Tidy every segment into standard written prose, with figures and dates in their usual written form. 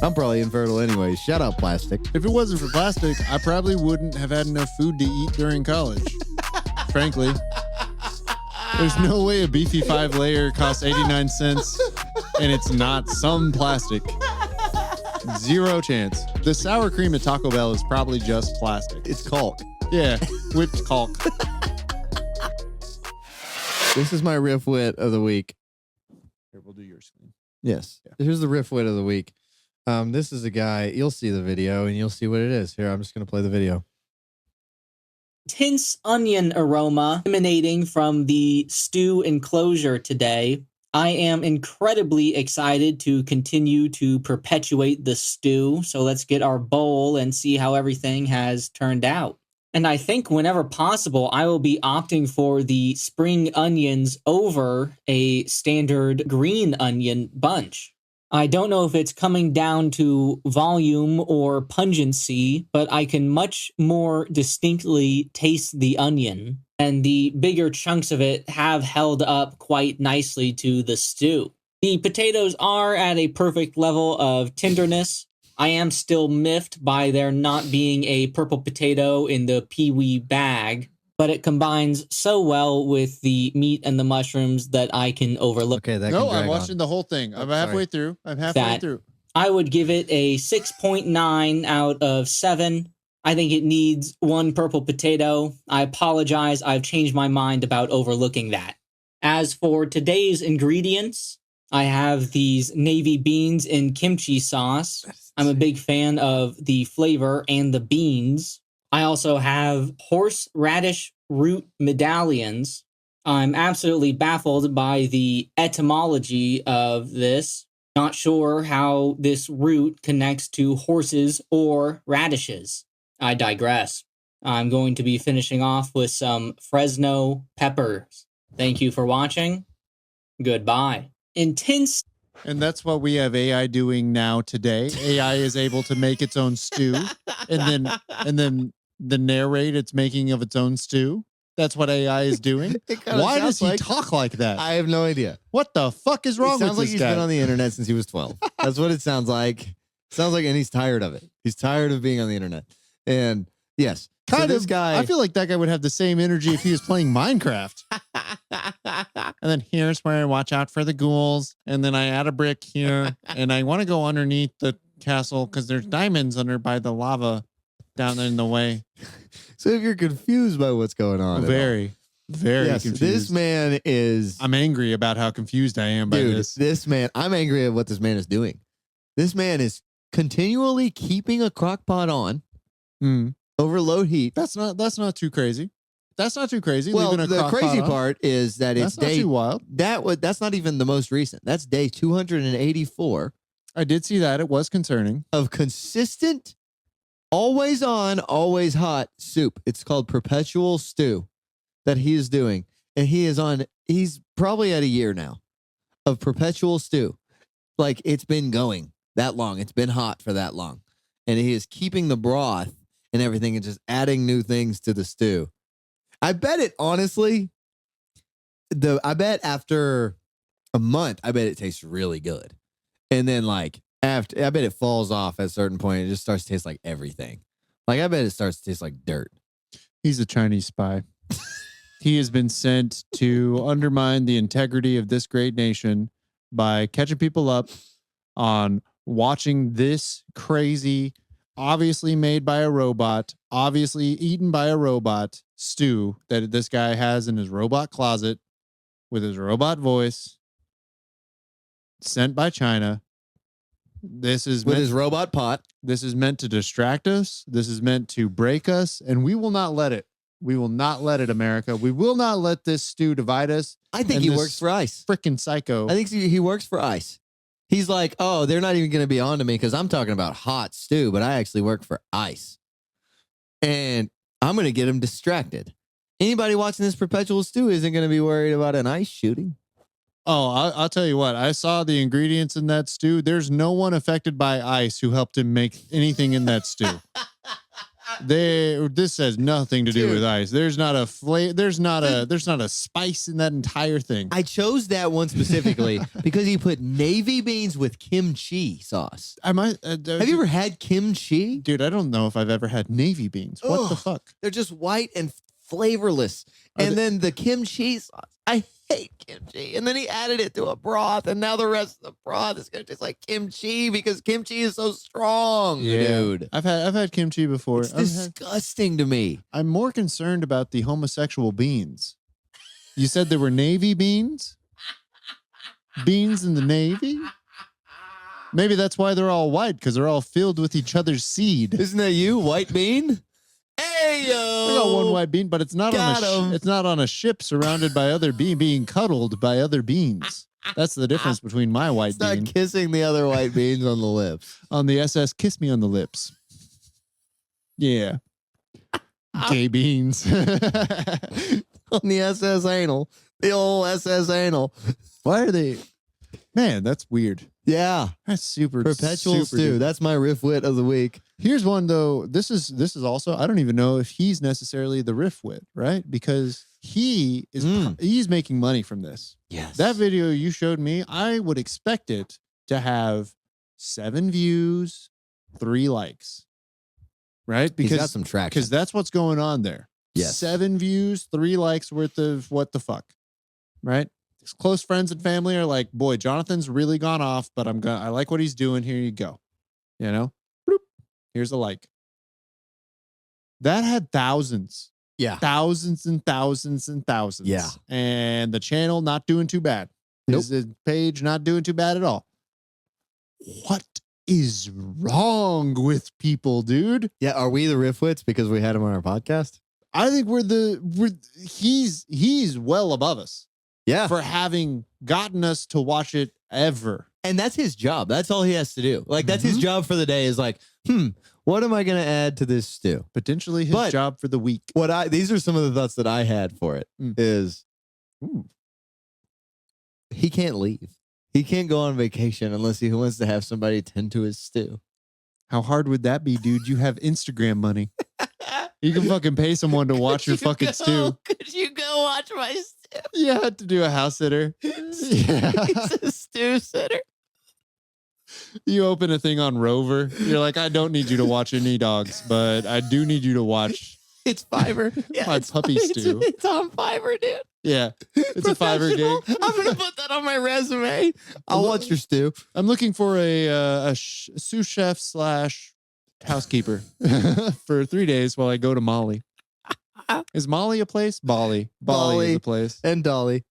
I'm probably infertile anyways. Shoutout Plastic. If it wasn't for plastic, I probably wouldn't have had enough food to eat during college. Frankly. There's no way a beefy 5-layer costs 89 cents and it's not some plastic. Zero chance. The sour cream at Taco Bell is probably just plastic. It's caulk. Yeah, whipped caulk. This is my riff wit of the week. Here, we'll do your screen. Yes. Yeah. Here's the riff wit of the week. This is a guy. You'll see the video and you'll see what it is. Here, I'm just going to play the video. Intense onion aroma emanating from the stew enclosure today. I am incredibly excited to continue to perpetuate the stew. So let's get our bowl and see how everything has turned out. And I think whenever possible, I will be opting for the spring onions over a standard green onion bunch. I don't know if it's coming down to volume or pungency, but I can much more distinctly taste the onion, and the bigger chunks of it have held up quite nicely to the stew. The potatoes are at a perfect level of tenderness. I am still miffed by there not being a purple potato in the Pee-wee bag, but it combines so well with the meat and the mushrooms that I can overlook. Okay, No, I'm watching the whole thing. I'm halfway through. I would give it a 6.9 out of 7. I think it needs one purple potato. I apologize. I've changed my mind about overlooking that. As for today's ingredients, I have these navy beans in kimchi sauce. I'm a big fan of the flavor and the beans. I also have horseradish root medallions. I'm absolutely baffled by the etymology of this. Not sure how this root connects to horses or radishes. I digress. I'm going to be finishing off with some Fresno peppers. Thank you for watching. Goodbye. Intense. And that's what we have AI doing now today. AI is able to make its own stew and then the narrate it's making of its own stew. That's what AI is doing. Why does he talk like that? I have no idea. What the fuck is wrong with this guy? Sounds like he's been on the internet since he was 12. That's what it sounds like. Sounds like, and he's tired of it. He's tired of being on the internet. And yes, this guy. I feel like that guy would have the same energy if he was playing Minecraft. And then here's where I watch out for the ghouls. And then I add a brick here. And I want to go underneath the castle because there's diamonds under by the lava down there in the way. So if you're confused by what's going on, very confused. This man is. I'm angry about how confused I am by this. This man, I'm angry at what this man is doing. This man is continually keeping a crock pot on over low heat. That's not too crazy. That's not too crazy. Well, the crazy part is that it's not too wild. That's not even the most recent. That's day 284. I did see that. It was concerning. Of consistent, always on, always hot soup. It's called perpetual stew that he is doing. And he's probably at a year now of perpetual stew. Like it's been going that long. It's been hot for that long. And he is keeping the broth and everything and just adding new things to the stew. I bet it, honestly, I bet after a month, I bet it tastes really good. And then I bet it falls off at a certain point. It just starts to taste like everything. Like, I bet it starts to taste like dirt. He's a Chinese spy. He has been sent to undermine the integrity of this great nation by catching people up on watching this crazy, obviously made by a robot, obviously eaten by a robot stew that this guy has in his robot closet with his robot voice, sent by China. This is with his robot pot. This is meant to distract us. This is meant to break us, and we will not let it. We will not let it, America. We will not let this stew divide us. I think he works for ICE. Freaking psycho. I think he works for ICE. He's like, oh, they're not even going to be on to me because I'm talking about hot stew, but I actually work for ICE. And I'm going to get him distracted. Anybody watching this perpetual stew isn't going to be worried about an ICE shooting. Oh, I'll tell you what. I saw the ingredients in that stew. There's no one affected by ICE who helped him make anything in that stew. This has nothing to do Dude. with ice. There's not a there's not a spice in that entire thing. I chose that one specifically because he put navy beans with kimchi sauce. I might Have you ever had kimchi? dude, I don't know if I've ever had navy beans. What the Ugh. fuck? They're just white and flavorless. Are And they- then the kimchi sauce. I hate kimchi. And then he added it to a broth, and now the rest of the broth is gonna taste like kimchi because kimchi is so strong, dude. I've had kimchi before. It's disgusting to me. I'm more concerned about the homosexual beans. You said there were navy beans? Beans in the navy? Maybe that's why they're all white, because they're all filled with each other's seed. Isn't that you, white bean? Hey yo! I got one white bean, but it's not Got on him. it's not on a ship surrounded by other being cuddled by other beans. That's the difference between my white It's not bean kissing the other white beans on the lips. on the SS Kiss Me on the Lips. Yeah. Gay beans. On the SS anal. The old SS anal. Why are they? Man, that's weird. Yeah. That's super Perpetual super stew. duper. That's my riff wit of the week. Here's one though. This is also, I don't even know if he's necessarily the riff wit, right? Because he is he's making money from this. Yes. That video you showed me, I would expect it to have 7 views, 3 likes. Right? He's got Because some traction. because that's what's going on there. Yes. 7 views, 3 likes worth of what the fuck. Right? His close friends and family are like, boy, Jonathan's really gone off, but I like what he's doing. Here you go. You know? Bloop. Here's a like. That had thousands. Yeah. Thousands and thousands and thousands. Yeah. And the channel not doing too bad. Nope. His page not doing too bad at all. What is wrong with people, dude? Yeah. Are we the riff wits because we had him on our podcast? I think he's well above us Yeah. for having gotten us to watch it ever. And that's his job. That's all he has to do. Like, that's his job for the day is like, what am I going to add to this stew? Potentially his But- job for the week. These are some of the thoughts that I had for it is he can't leave. He can't go on vacation unless he wants to have somebody tend to his stew. How hard would that be, dude? You have Instagram money. You can fucking pay someone to watch your fucking stew. Could you go watch my stew? You had to do a house sitter. Yeah. He's a stew sitter. You open a thing on Rover. You're like, I don't need you to watch any dogs, but I do need you to watch. It's Fiverr. Yeah, My it's puppy stew. It's on Fiverr, dude. Yeah. It's a Fiverr Professional. gig. I'm going to put that on my resume. I'll watch your stew. I'm looking for a sous chef / housekeeper for 3 days while I go to Mali. Is Mali a place? Bali. Bali is a place. And Dolly.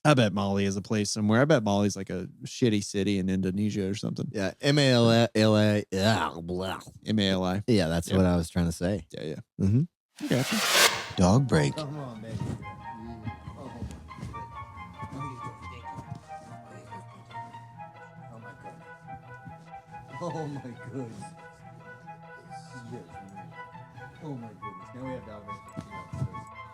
I bet Mali is a place somewhere. I bet Mali's like a shitty city in Indonesia or something. Yeah. M-A-L-A. M-A-L-I. Yeah, that's Yep. what I was trying to say. Yeah, yeah. Mm-hmm. I gotcha. Dog break. Come on, man. Oh my goodness. Oh my goodness. Now we have dog break.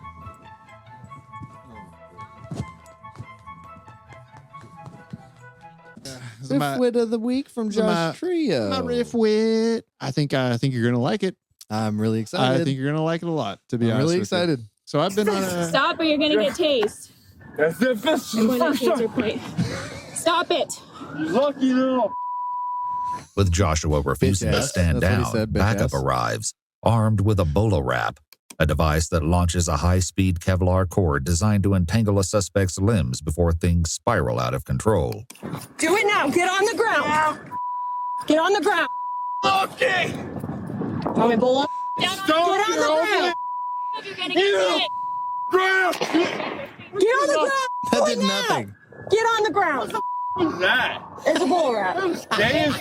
Riff wit of the week from Josh Trio. My riff wit. I think you're gonna like it. I'm really excited. I think you're gonna like it a lot. To be I'm honest, really with you. excited. So I've been on a. Stop or you're gonna get tased. That's the first I'm going to taser point. Stop it. lucky little. With Joshua refusing to ass. stand That's what he down, said, bitch backup ass. arrives, armed with a bolo wrap, a device that launches a high-speed Kevlar cord designed to entangle a suspect's limbs before things spiral out of control. Do it now. Get on the ground. Get on the ground. Okay. Want me to pull up? Stop Get on your the own ground. You're gonna get hit. ground. Get on the ground. That Right did now. nothing. Get on the ground. What's that? It's a bull rat. Damn.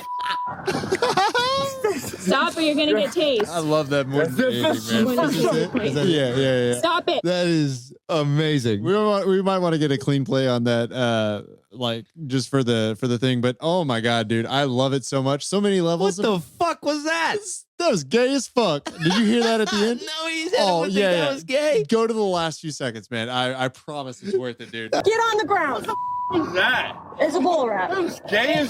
Stop or you're gonna get tased. I love that more That's than the anything, first man. I'm going to taser point. Yeah, yeah, yeah. Stop it. That is amazing. We might want to get a clean play on that, like just for the thing. But oh my god, dude, I love it so much. So many What levels. the fuck was that? That was gay as fuck. Did you hear that at the end? No, he said Oh, it was yeah, that yeah. was gay. Go to the last few seconds, man. I promise it's worth it, dude. Get on the ground. What's that? It's a bull rat. Damn.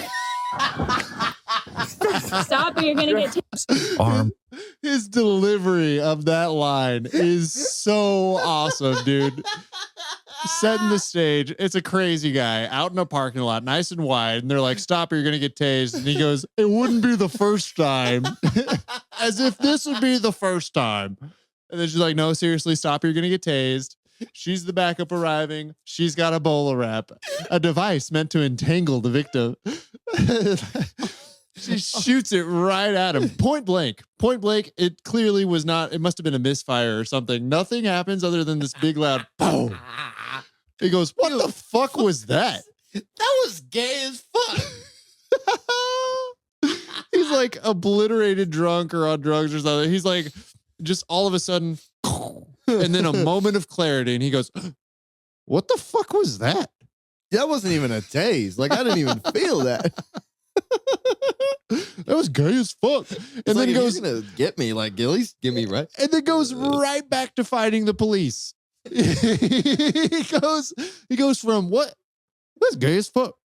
Stop or you're gonna get tased. Armed His delivery of that line is so awesome, dude. Setting the stage. It's a crazy guy out in a parking lot, nice and wide. And they're like, stop or you're going to get tased. And he goes, it wouldn't be the first time. As if this would be the first time. And then she's like, no, seriously, stop or you're going to get tased. She's the backup arriving. She's got a bowler wrap, a device meant to entangle the victim. She shoots it right at him. Point blank. Point blank. It clearly was not, it must have been a misfire or something. Nothing happens other than this big loud boom. He goes, what the fuck was that? That was gay as fuck. He's like obliterated drunk or on drugs or something. He's like, just all of a sudden, and then a moment of clarity. And he goes, what the fuck was that? That wasn't even a tase. Like, I didn't even feel that. That was gay as fuck. And then like, goes, gonna get me, like, at least get me right. and then goes right back to fighting the police. he goes from what's gay as fuck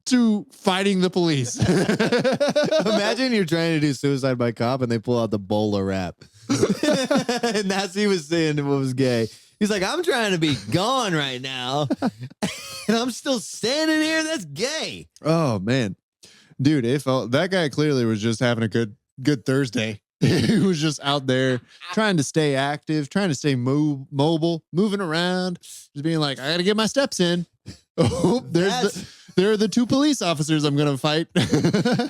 to fighting the police. Imagine you're trying to do suicide by cop and they pull out the bowler wrap. And that's he was saying what was gay. He's like, I'm trying to be gone right now. And I'm still standing here. That's gay. Oh man. Dude, that guy clearly was just having a good Thursday. He was just out there trying to stay active, trying to stay mobile, moving around, just being like, I got to get my steps in. Oh, there are the two police officers I'm going to fight.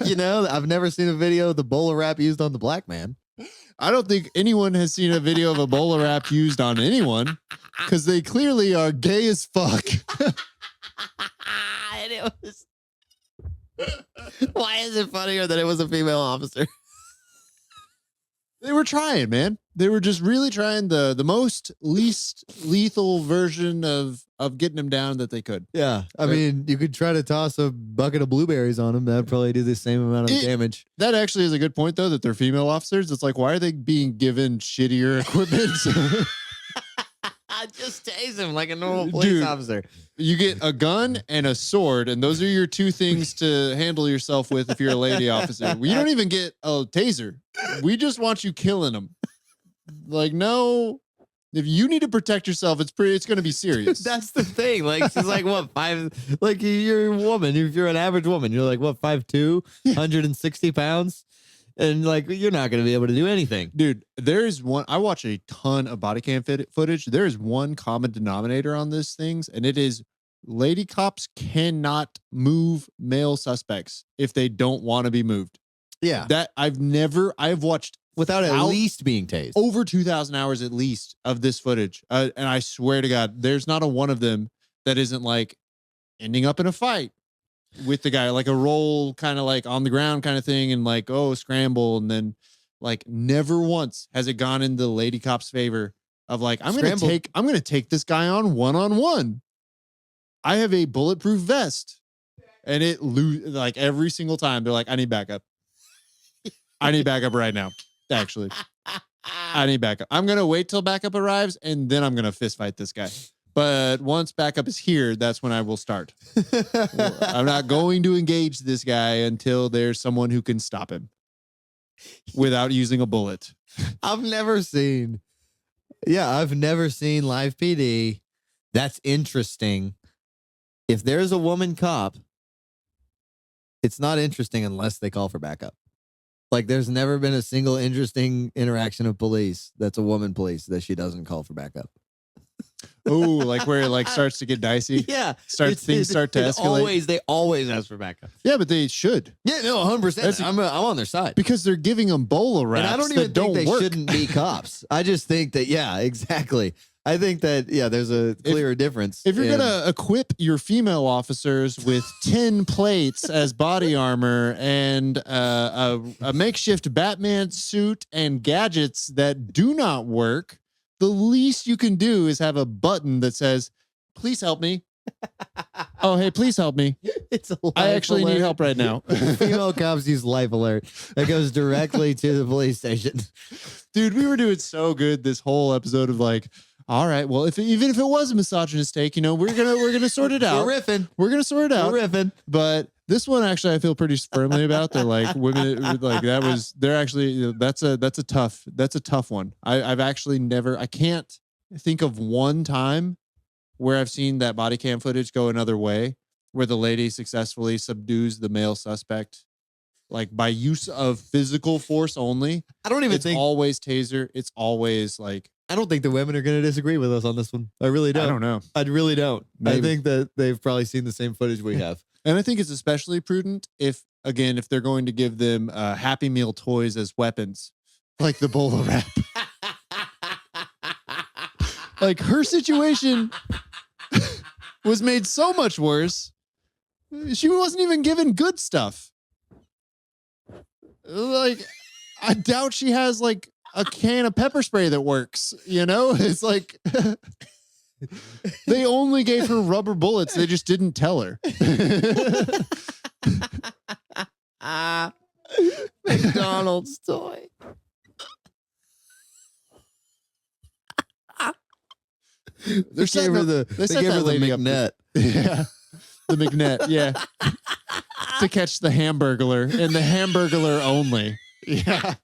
You know, I've never seen a video of the bowler wrap used on the black man. I don't think anyone has seen a video of a bowler wrap used on anyone because they clearly are gay as fuck. And it was... Why is it funnier that it was a female officer? They were trying, man. They were just really trying the most least lethal version of getting him down that they could. Yeah. I mean, you could try to toss a bucket of blueberries on him. That'd probably do the same amount of damage. That actually is a good point, though, that they're female officers. It's like, why are they being given shittier equipment? Just tase him like a normal police officer. You get a gun and a sword, and those are your two things to handle yourself with if you're a lady officer. You don't even get a taser. We just want you killing them. Like, no, if you need to protect yourself, it's going to be serious. That's the thing. Like, she's like, what, 5? Like, you're a woman. If you're an average woman, you're like, what, 5'2", 160 pounds? And like, you're not going to be able to do anything. Dude, there's one, I watch a ton of body cam footage. There is one common denominator on these things, and it is lady cops cannot move male suspects if they don't want to be moved. Yeah. That I've watched without at least being tased. Over 2,000 hours at least of this footage. And I swear to God, there's not a one of them that isn't like ending up in a fight with the guy, like a roll kind of like on the ground kind of thing, and like, oh, scramble. And then like never once has it gone in the lady cop's favor of like, I'm going to take this guy on one-on-one. I have a bulletproof vest, and it like every single time they're like, I need backup. I need backup right now. Actually, I need backup. I'm going to wait till backup arrives, and then I'm going to fist fight this guy. But once backup is here, that's when I will start. I'm not going to engage this guy until there's someone who can stop him without using a bullet. I've never seen live PD. That's interesting. If there's a woman cop, it's not interesting unless they call for backup. Like, there's never been a single interesting interaction of police that's a woman police that she doesn't call for backup. Oh, like where it like starts to get dicey. Yeah. Things start to escalate. They always ask for backup. Yeah, but they should. Yeah, no, 100%. I'm on their side. Because they're giving them bowler wraps. And I don't even think they shouldn't be cops. I just think that, yeah, exactly. I think that, yeah, there's a clear difference. If you're going to equip your female officers with 10 plates as body armor and a makeshift Batman suit and gadgets that do not work, the least you can do is have a button that says, please help me. Oh, hey, please help me. It's a I actually need help right now. Female cops use life alert. That goes directly to the police station. Dude, we were doing so good this whole episode of like, all right, well, even if it was a misogynist take, you know, we're gonna sort it out. We're riffing. We're gonna sort it out. We're riffing. But This one actually I feel pretty firmly about. They're like women like they're actually that's a tough one. I've actually I can't think of one time where I've seen that body cam footage go another way, where the lady successfully subdues the male suspect like by use of physical force only. I don't even It's think always taser. It's always like I don't think the women are going to disagree with us on this one. I really don't. I don't know. I really don't. Maybe. I think that they've probably seen the same footage we have. And I think it's especially prudent if they're going to give them Happy Meal toys as weapons, like the bolo wrap. Like her situation was made so much worse. She wasn't even given good stuff. Like, I doubt she has like a can of pepper spray that works. You know, it's like they only gave her rubber bullets. They just didn't tell her. McDonald's toy. They gave her the McNet. Yeah. The McNet, yeah. To catch the Hamburglar and the Hamburglar only. Yeah.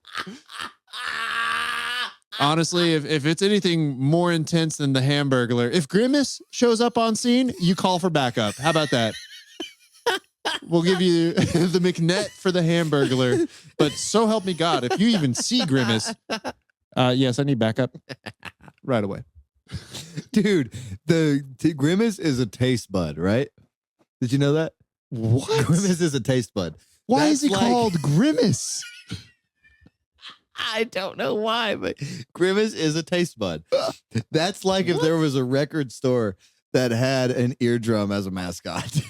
Honestly, if it's anything more intense than the Hamburglar, if Grimace shows up on scene, you call for backup. How about that? We'll give you the McNet for the Hamburglar. But so help me God, if you even see Grimace, yes, I need backup right away. Dude, Grimace is a taste bud, right? Did you know that? What? Grimace is a taste bud. Why That's is he like- called Grimace? I don't know why, but Grimace is a taste bud. That's like if there was a record store that had an eardrum as a mascot.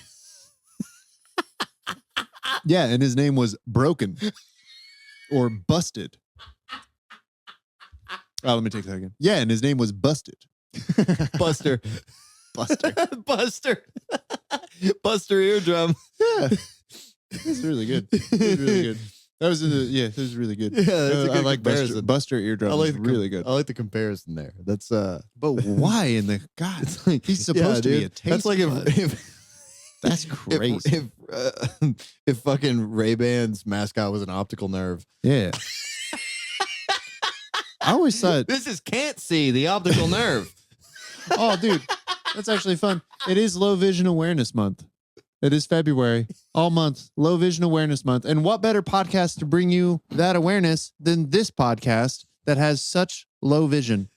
Yeah, and his name was Broken or Busted. Oh, let me take that again. Yeah, and his name was Busted. Buster. Buster. Buster. Buster eardrum. Yeah. That's really good. That's really good. That was it was really good. Yeah, that's a good I like comparison. Buster eardrum. I like Is really good. I like the comparison there. That's But why in the God? it's like He's supposed to be dude. a taste That's like bud. if That's crazy. if fucking Ray-Ban's mascot was an optical nerve. Yeah. I always thought, This is can't see the optical nerve. oh, dude, that's actually fun. It is Low Vision Awareness Month. It is February, all month, Low Vision Awareness Month. And what better podcast to bring you that awareness than this podcast that has such low vision?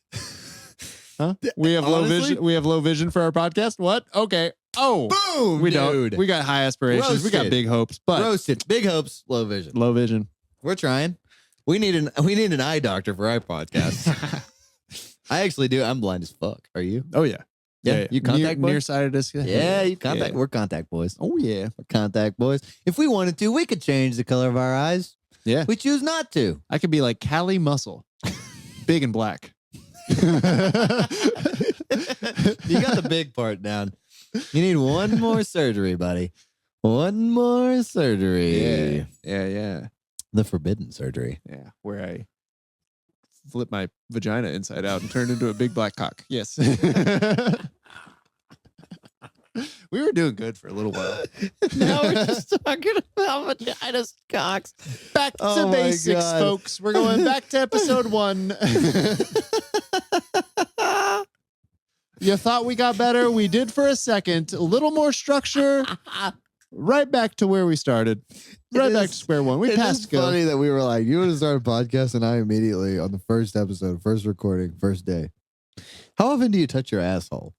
Huh? We have low Honestly? vision. We have low vision for our podcast. What? Okay. Oh, Boom, we dude. don't. We got high aspirations. We got Roasted. big hopes, but Roasted. Big hopes, low vision. low vision. We're trying. We need an eye doctor for our podcast. I actually do. I'm blind as fuck. Are you? Oh yeah. Yeah, you contact boys? nearsightedness. Yeah, you contact. Yeah. We're contact boys. Oh yeah. We're contact boys. If we wanted to, we could change the color of our eyes. Yeah. We choose not to. I could be like Callie Muscle, big and black. You got the big part down. You need one more surgery, buddy. One more surgery. Yeah. The forbidden surgery. Yeah, where I flip my vagina inside out and turn into a big black cock. Yes. We were doing good for a little while. Now we're just talking about vaginas and cocks. Back to Oh my basics, God. folks. We're going back to episode 1. You thought we got better. We did for a second. A little more structure. Right back to where we started. Right back to square one. We It passed is go. funny that we were like, you want to start a podcast, and I immediately, on the first episode, first recording, first day. How often do you touch your asshole?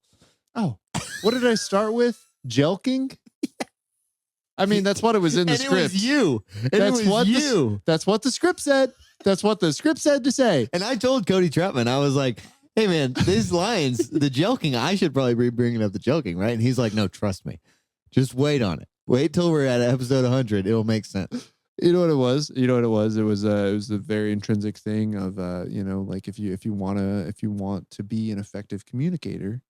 Oh, what did I start with? Jelking? I mean, that's what it was in the And script. it was you. And That's it was what you. That's what the script said. That's what the script said to say. And I told Cody Trapman, I was like, hey, man, these lines, the joking, I should probably be bringing up the joking, right? And he's like, no, trust me. Just wait on it. Wait till we're at episode 100. It'll make sense. You know what it was? It was a very intrinsic thing of like if you want to be an effective communicator,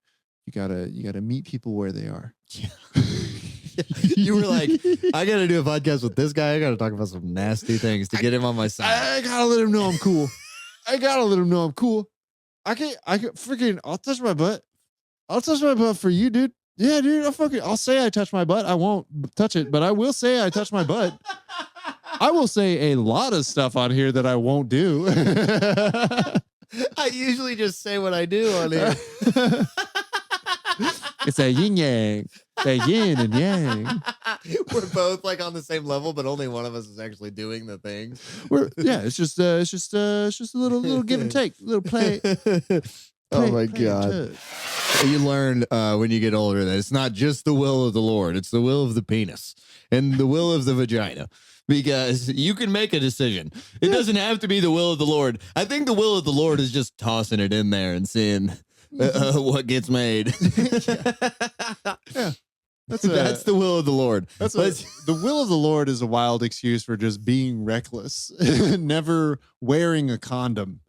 you gotta meet people where they are. You were like, I got to do a podcast with this guy. I got to talk about some nasty things to get him on my side. I gotta let him know I'm cool. I can freaking I'll touch my butt. I'll touch my butt for you, dude. Yeah, dude. I'll say I touch my butt. I won't touch it, but I will say I touch my butt. I will say a lot of stuff on here that I won't do. I usually just say what I do on here. It's a yin yang. The yin and yang. We're both like on the same level, but only one of us is actually doing the things. It's just a little give and take, little play. Oh my play God. and You learn when you get older that it's not just the will of the Lord, it's the will of the penis and the will of the vagina. Because you can make a decision. It doesn't have to be the will of the Lord. I think the will of the Lord is just tossing it in there and seeing what gets made. Yeah. That's the will of the Lord. The will of the Lord is a wild excuse for just being reckless, never wearing a condom,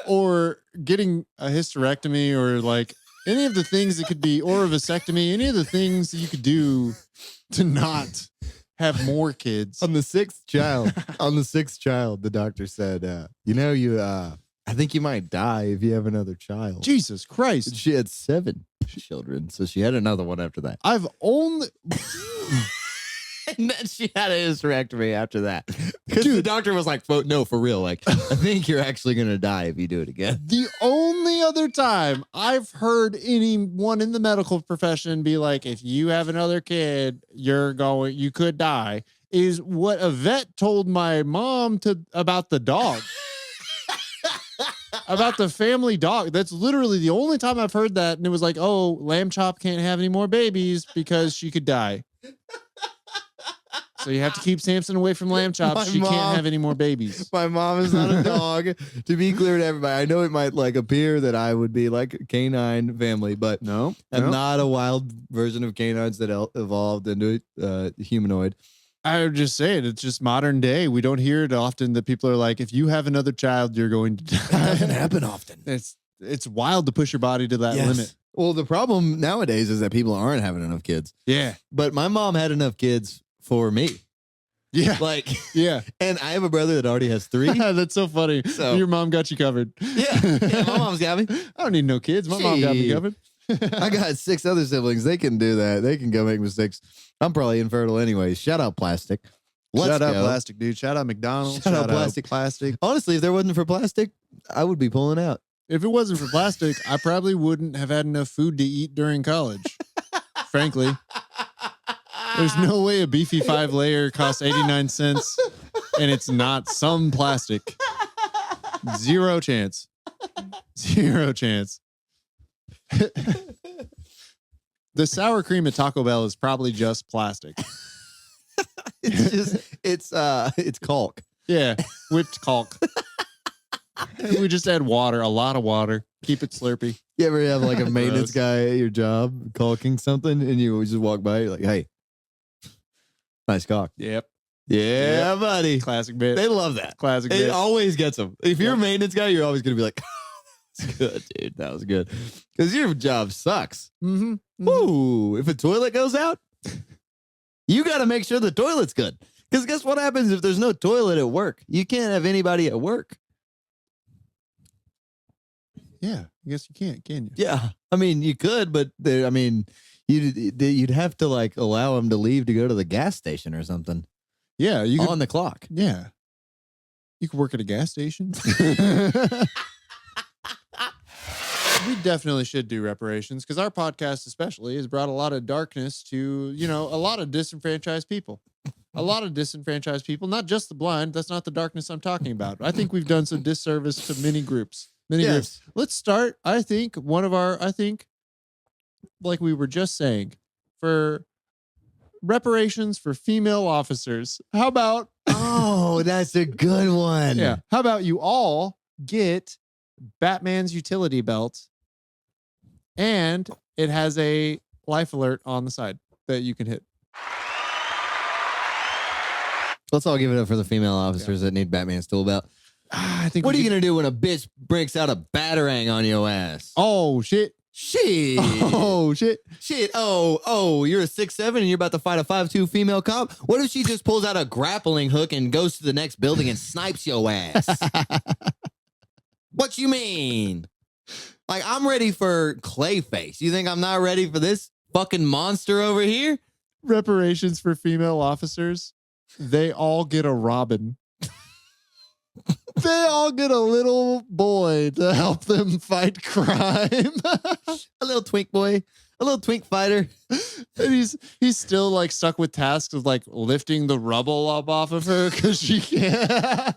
or getting a hysterectomy, or like any of the things that could be, or a vasectomy, any of the things that you could do to not have more kids. On the sixth child, the doctor said, I think you might die if you have another child. Jesus Christ. She had 7 children, so she had another one after that. I've only... And then she had a hysterectomy after that. Because the doctor was like, no, for real. Like, I think you're actually going to die if you do it again. The only other time I've heard anyone in the medical profession be like, if you have another kid, you could die, is what a vet told my mom about the dog. About the family dog. That's literally the only time I've heard that. And it was like, oh, Lamb Chop can't have any more babies because she could die. So you have to keep Samson away from Lamb Chop. She can't have any more babies. My mom is not a dog. To be clear to everybody, I know it might like appear that I would be like a canine family, but No. I'm not a wild version of canines that evolved into humanoid. I would just say it's just modern day. We don't hear it often that people are like, if you have another child, you're going to die. It doesn't happen often. It's wild to push your body to that limit. Well, the problem nowadays is that people aren't having enough kids. Yeah. But my mom had enough kids for me. Yeah. Like, yeah. And I have a brother that already has 3. That's so funny. So your mom got you covered. Yeah, my mom's got me. I don't need no kids. My mom got me covered. I got 6 other siblings. They can do that. They can go make mistakes. I'm probably infertile anyways. Shout out plastic. Shout out plastic, dude. Shout out McDonald's. Shout out plastic. Honestly, if there wasn't for plastic, I would be pulling out. If it wasn't for plastic, I probably wouldn't have had enough food to eat during college. Frankly. There's no way a beefy 5-layer costs 89 cents and it's not some plastic. Zero chance. Zero chance. The sour cream at Taco Bell is probably just plastic. It's caulk. Yeah, whipped caulk. And we just add water, a lot of water. Keep it slurpy. You ever have like a maintenance guy at your job caulking something and you just walk by, you're like, hey, nice caulk. Yep. Yeah, buddy. Classic bit. They love that. Classic It bit. always gets them. If you're a maintenance guy, you're always going to be like, that's good, dude. That was good. Because your job sucks. Mm-hmm. Woo. If a toilet goes out, you got to make sure the toilet's good. Because guess what happens if there's no toilet at work? You can't have anybody at work. Yeah, I guess you can't, can you? Yeah. I mean, you could, but you'd have to like allow them to leave to go to the gas station or something. Yeah, you could, on the clock. Yeah. You could work at a gas station. We definitely should do reparations because our podcast especially has brought a lot of darkness to, a lot of disenfranchised people. A lot of disenfranchised people, not just the blind. That's not the darkness I'm talking about. I think we've done some disservice to many groups. Groups. Let's start, like we were just saying, for reparations for female officers. How about... Oh, that's a good one. Yeah. How about you all get Batman's utility belt and it has a life alert on the side that you can hit. Let's all give it up for the female officers that need Batman's tool belt. I think. What are you going to do when a bitch breaks out a batarang on your ass? Oh, shit. Shit. Oh, shit. Shit. Oh, you're a 6'7" and you're about to fight a 5'2" female cop? What if she just pulls out a grappling hook and goes to the next building and snipes your ass? What you mean? Like, I'm ready for Clayface. You think I'm not ready for this fucking monster over here. Reparations for female officers. They all get a Robin. They all get a little boy to help them fight crime. A little twink boy, a little twink fighter. And he's still like stuck with tasks of like lifting the rubble up off of her because she can't.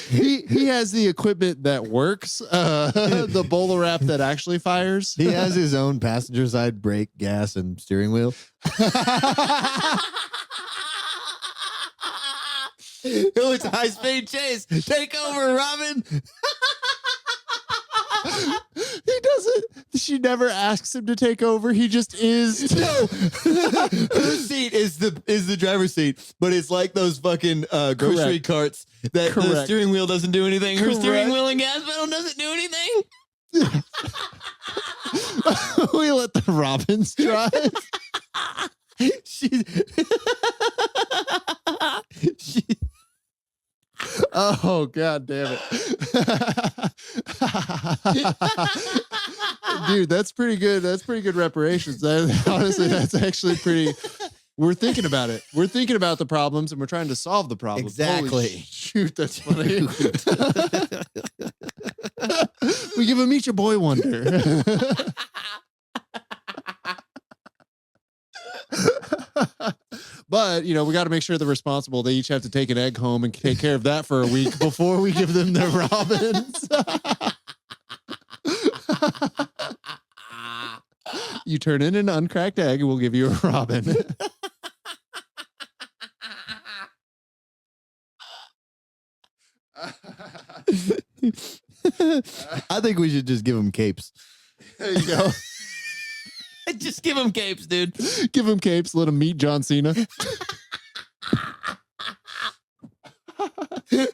He has the equipment that works, the bowler wrap that actually fires. He has his own passenger side brake, gas, and steering wheel. Oh, it's a high-speed chase. Take over, Robin. He doesn't. She never asks him to take over. He just is. No, her seat is the driver's seat, but it's like those fucking grocery carts that the steering wheel doesn't do anything. Her steering wheel and gas pedal doesn't do anything. We let the Robins drive. she Oh, God damn it. Dude, that's pretty good. That's pretty good reparations. Honestly, that's actually pretty. We're thinking about it. We're thinking about the problems and we're trying to solve the problems. Exactly. Holy shoot, that's funny. We give him each a boy wonder. But, you know, we got to make sure they're responsible. They each have to take an egg home and take care of that for a week before we give them their Robins. You turn in an uncracked egg and we'll give you a Robin. I think we should just give them capes. There you go. Just give them capes, dude. Give him capes. Let him meet John Cena.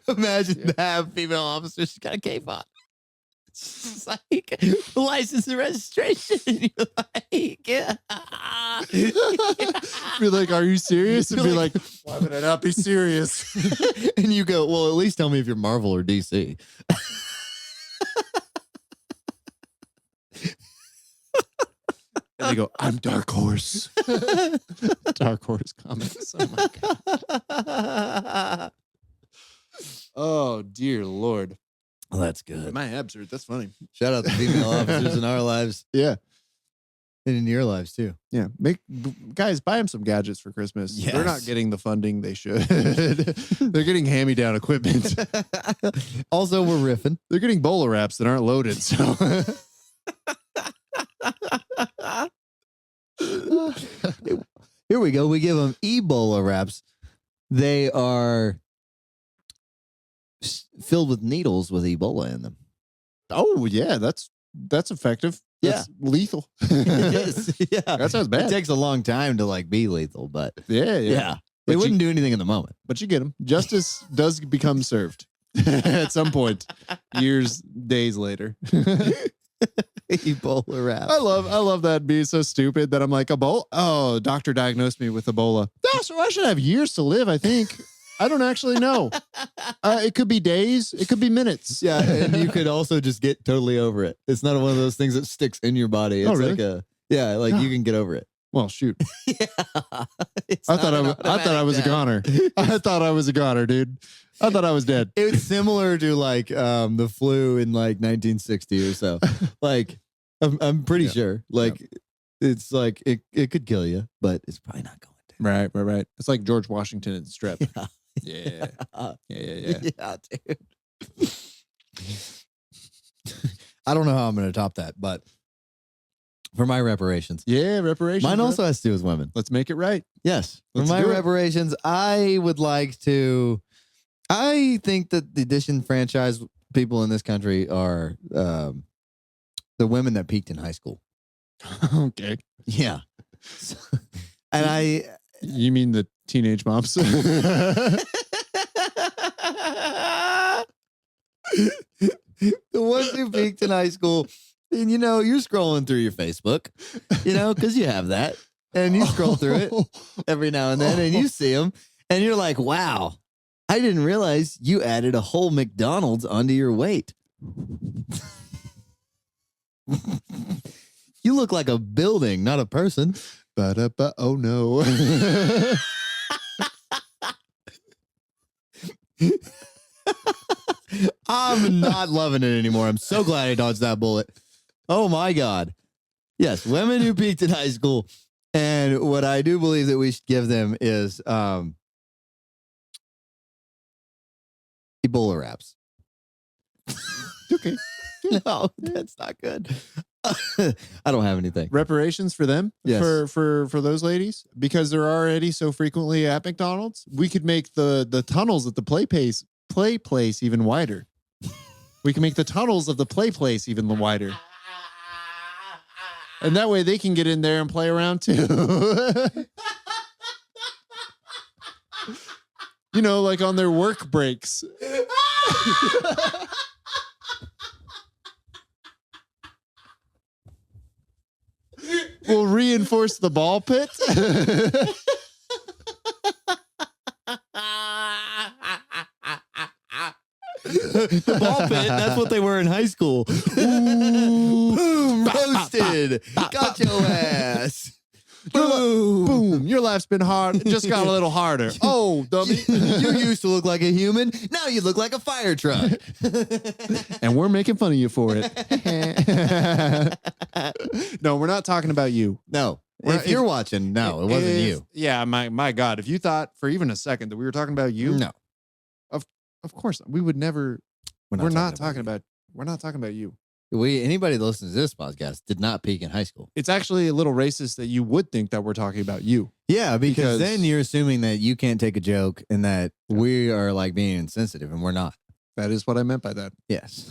Imagine that female officer. She's got a cape on. It's like license and registration. And you're like, yeah. Be like, are you serious? And be like, why would I not be serious? And you go, well, at least tell me if you're Marvel or DC. And they go, I'm Dark Horse. Dark Horse Comics. Oh my God. Oh, dear Lord. Well, that's good. My abs hurt. That's funny. Shout out to female officers in our lives Yeah. and in your lives, too. Yeah. Guys, buy them some gadgets for Christmas. Yes. They're not getting the funding they should. They're getting hand-me-down equipment. Also, we're riffing. They're getting bowler wraps that aren't loaded. So Here we go. We give them Ebola wraps. They are filled with needles with Ebola in them. oh yeah, that's effective. That's lethal. It is. Yeah. That sounds bad. It takes a long time to like be lethal, but Yeah. yeah. But They wouldn't do anything in the moment. But you get them. Justice does become served at some point, days later. Ebola wraps. I love that being so stupid that I'm like, Ebola. Oh, doctor diagnosed me with Ebola. So I should have years to live, I think. I don't actually know. It could be days. It could be minutes. Yeah, and you could also just get totally over it. It's not one of those things that sticks in your body. It's really? like you can get over it. Well, shoot. Yeah. I thought I was a goner. I thought I was a goner, dude. I thought I was dead. It's similar to like the flu in like 1960 or so. Like I'm pretty sure. Like it's like it could kill you, but it's probably not going to. Right. It's like George Washington and strep. Yeah. Yeah. Yeah, dude. I don't know how I'm going to top that, but for my reparations. Yeah, reparations. Mine bro. also has to do with women. Let's make it right. Yes. Let's for my do it. reparations, I would like to. I think that the disenfranchised people in this country are the women that peaked in high school. Okay. Yeah. And You mean the teenage moms? the ones who peaked in high school, and you're scrolling through your Facebook, because you have that, and you scroll through it every now and then, and you see them, and you're like, wow, I didn't realize you added a whole McDonald's onto your weight. You look like a building, not a person. Oh no. I'm not loving it anymore. I'm so glad I dodged that bullet. Oh my God. Yes, women who peaked in high school. And what I do believe that we should give them is Ebola wraps. Okay. No, that's not good. I don't have anything. Reparations for them, Yes. for those ladies, because they're already so frequently at McDonald's. We could make the tunnels at the play place even wider. We can make the tunnels of the play place even wider, and that way they can get in there and play around too. You know, like on their work breaks. We'll reinforce the ball pit. The ball pit, that's what they were in high school. Boom, roasted. Got your ass. Boom. Boom. Your life's been hard. It just got a little harder. Oh, dummy. You used to look like a human. Now you look like a fire truck. And we're making fun of you for it. No, we're not talking about you. No. Well, If you're watching, no, it wasn't you. Yeah, my God. If you thought for even a second that we were talking about you, No. of course we would never. We're not talking about you. Anybody that listens to this podcast did not peak in high school. It's actually a little racist that you would think that we're talking about you. Yeah, because Because- then you're assuming that you can't take a joke and that we are like being insensitive, and we're not. That is what I meant by that. Yes.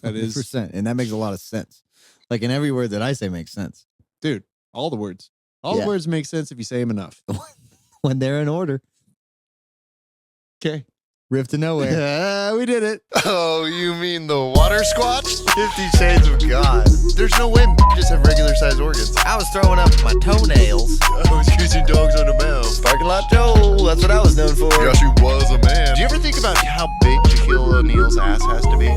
That is- 100%. And that makes a lot of sense. Like, in every word that I say makes sense. Dude, all the words. All Yeah. the words make sense if you say them enough. When they're in order. Okay. Rift to nowhere. Yeah, we did it. Oh, you mean the water squatch? 50 Shades of God. There's no way just have regular sized organs. I was throwing up my toenails. I was using dogs on a mouth. Parking lot Joe, that's what I was known for. Yoshi was a man. Do you ever think about how big Shaquille O'Neal's ass has to be?